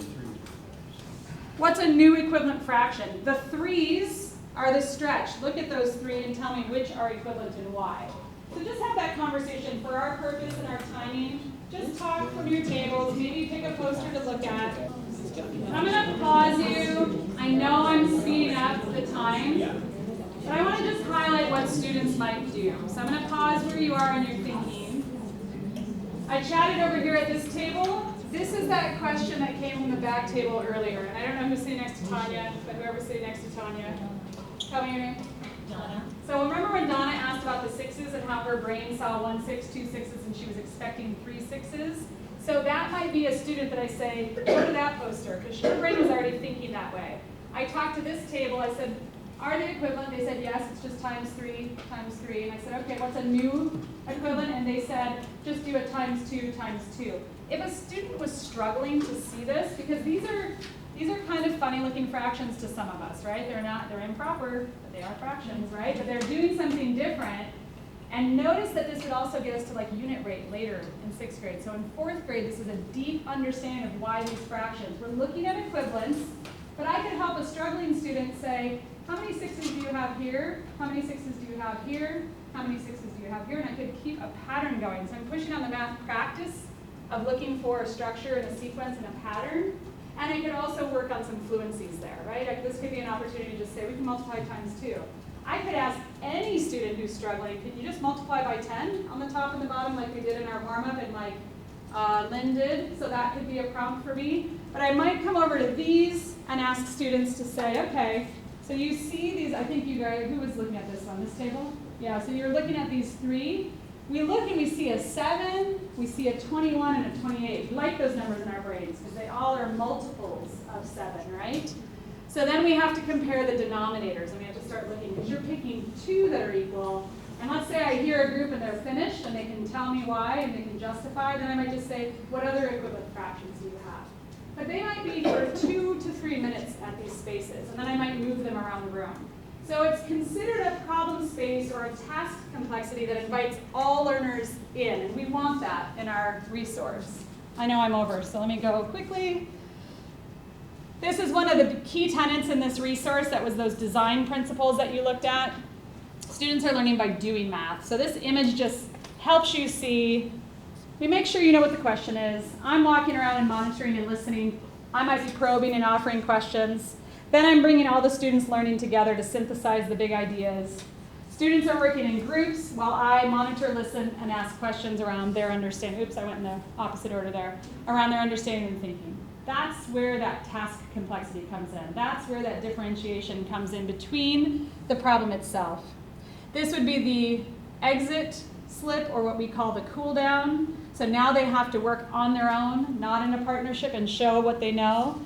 what's a new equivalent fraction. The 3s are the stretch. Look at those 3 and tell me which are equivalent and why. So just have that conversation for our purpose and our timing. Just talk from your tables. Maybe pick a poster to look at. I'm going to pause you. I know I'm speeding up the time, but I want to just highlight what students might do. So I'm going to pause where you are in your thinking. I chatted over here at this table. This is that question that came from the back table earlier. And I don't know who's sitting next to Tanya, but whoever's sitting next to Tanya. Tell me your name. Donna? So remember when Donna asked about the 6s and how her brain saw 1 6, 2 6s, and she was expecting 3 6s? So that might be a student that I say, go to that poster, because her brain was already thinking that way. I talked to this table, I said, are they equivalent? They said, yes, it's just times 3 times 3. And I said, okay, what's a new equivalent? And they said, just do it times 2 times 2. If a student was struggling to see this, because these are kind of funny looking fractions to some of us, right? They're improper, but they are fractions, right? But they're doing something different. And notice that this would also get us to like unit rate later in 6th grade. So in 4th grade, this is a deep understanding of why these fractions. We're looking at equivalence, but I could help a struggling student say, how many 6s do you have here? How many 6s do you have here? How many 6s do you have here? And I could keep a pattern going. So I'm pushing on the math practice of looking for a structure and a sequence and a pattern. And I could also work on some fluencies there, right? This could be an opportunity to just say, we can multiply times 2. I could ask any student who's struggling, can you just multiply by 10 on the top and the bottom like we did in our warm-up and like Lynn did? So that could be a prompt for me. But I might come over to these and ask students to say, okay, so you see these, I think you guys, who was looking at this one, this table? Yeah, so you're looking at these 3. We look and we see a 7, we see a 21 and a 28. We like those numbers in our brains because they all are multiples of 7, right? So then we have to compare the denominators, and we have to start looking, because you're picking 2 that are equal. And let's say I hear a group and they're finished, and they can tell me why, and they can justify. Then I might just say, what other equivalent fractions do you have? But they might be for 2 to 3 minutes at these spaces, and then I might move them around the room. So it's considered a problem space or a task complexity that invites all learners in, and we want that in our resource. I know I'm over, so let me go quickly. This is one of the key tenets in this resource. That was those design principles that you looked at. Students are learning by doing math. So this image just helps you see. We make sure you know what the question is. I'm walking around and monitoring and listening. I might be probing and offering questions. Then I'm bringing all the students learning together to synthesize the big ideas. Students are working in groups while I monitor, listen, and ask questions around their understanding. Oops, I went in the opposite order there. Around their understanding and thinking. That's where that task complexity comes in. That's where that differentiation comes in between the problem itself. This would be the exit slip, or what we call the cool down. So now they have to work on their own, not in a partnership, and show what they know.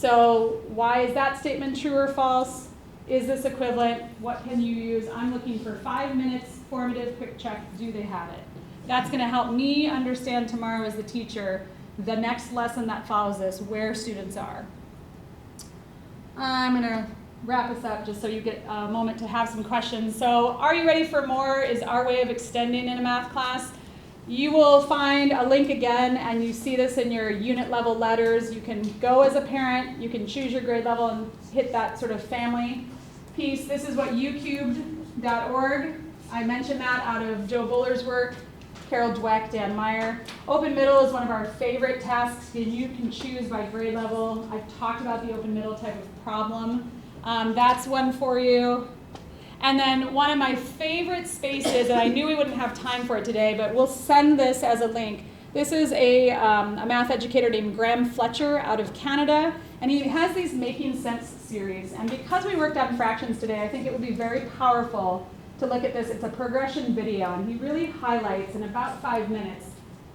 So why is that statement true or false? Is this equivalent? What can you use? I'm looking for 5 minutes, formative, quick check. Do they have it? That's going to help me understand tomorrow as the teacher the next lesson that follows this, where students are. I'm going to wrap us up just so you get a moment to have some questions. So are you ready for more is our way of extending in a math class. You will find a link again, and you see this in your unit level letters. You can go as a parent, you can choose your grade level and hit that sort of family piece. This is what ucubed.org. I mentioned that out of Joe Buller's work, Carol Dweck, Dan Meyer. Open middle is one of our favorite tasks, and you can choose by grade level. I've talked about the open middle type of problem. That's one for you. And then one of my favorite spaces, and I knew we wouldn't have time for it today, but we'll send this as a link. This is a math educator named Graham Fletcher out of Canada, and he has these Making Sense series. And because we worked on fractions today, I think it would be very powerful to look at this. It's a progression video, and he really highlights in about 5 minutes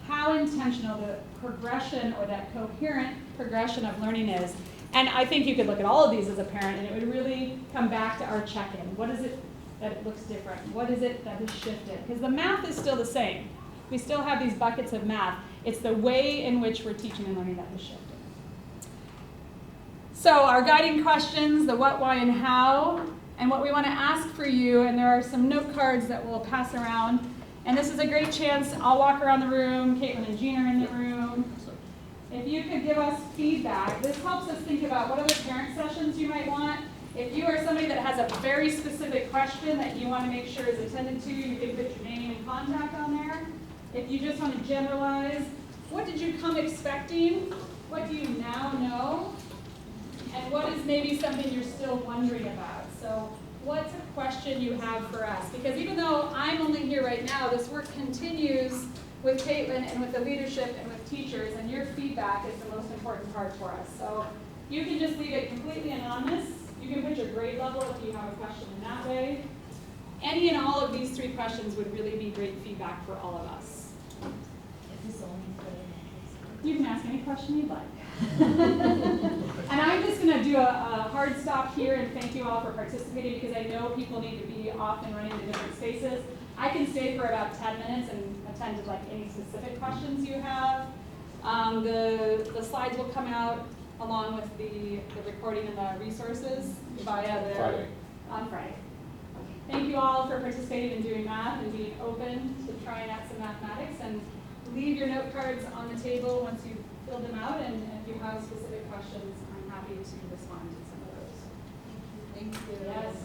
how intentional the progression or that coherent progression of learning is. And I think you could look at all of these as a parent, and it would really come back to our check-in. What is it that it looks different? What is it that has shifted? Because the math is still the same. We still have these buckets of math. It's the way in which we're teaching and learning that has shifted. So our guiding questions, the what, why, and how, and what we want to ask for you, and there are some note cards that we'll pass around. And this is a great chance. I'll walk around the room. Caitlin and Jean are in the room. If you could give us feedback, this helps us think about what other parent sessions you might want. If you are somebody that has a very specific question that you want to make sure is attended to, you can put your name and contact on there. If you just want to generalize, what did you come expecting? What do you now know? And what is maybe something you're still wondering about? So what's a question you have for us? Because even though I'm only here right now, this work continues with Caitlin and with the leadership and with teachers, and your feedback is the most important part for us. So you can just leave it completely anonymous. You can put your grade level if you have a question in that way. Any and all of these 3 questions would really be great feedback for all of us. Is this only for elementary school? You can ask any question you'd like. And I'm just going to do a hard stop here and thank you all for participating, because I know people need to be off and running to different spaces. I can stay for about 10 minutes and attend to like any specific questions you have. The slides will come out along with the recording and the resources via the Friday. On Friday. Thank you all for participating in doing math and being open to trying out some mathematics, and leave your note cards on the table once you've filled them out, and if you have specific questions, I'm happy to respond to some of those. Thank you. Yes.